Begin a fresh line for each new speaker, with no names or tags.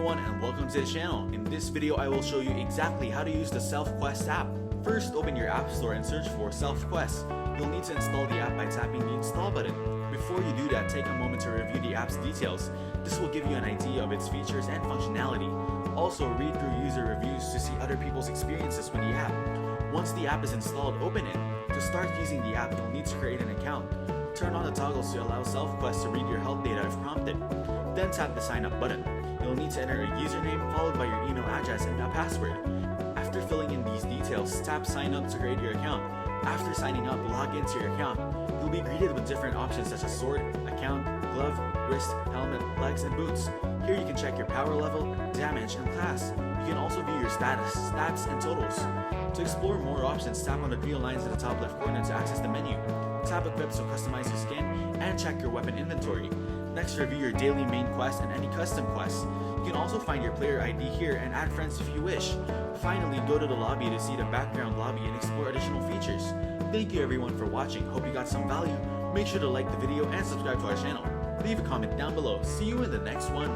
everyone and welcome to the channel. In this video I will show you exactly how to use the SelfQuest app. First, open your app store and search for SelfQuest. You'll need to install the app by tapping the install button. Before you do that, take a moment to review the app's details. This will give you an idea of its features and functionality. Also, read through user reviews to see other people's experiences with the app. Once the app is installed, open it. To start using the app, you'll need to create an account. Turn on the toggles to allow SelfQuest to read your health data if prompted. Then tap the sign up button. You'll need to enter a username followed by your email address and a password. After filling in these details, tap sign up to create your account. After signing up, log into your account. You'll be greeted with different options such as sword, account, glove, wrist, helmet, legs, and boots. Here you can check your power level, damage, and class. You can also view your status, stats, and totals. To explore more options, tap on the green lines in the top left corner to access the menu. Tap equip to customize your skin, and check your weapon inventory. Next, review your daily main quest and any custom quests. You can also find your player ID here and add friends if you wish. Finally, go to the lobby to see the background lobby and explore additional features. Thank you everyone for watching. Hope you got some value. Make sure to like the video and subscribe to our channel. Leave a comment down below. See you in the next one.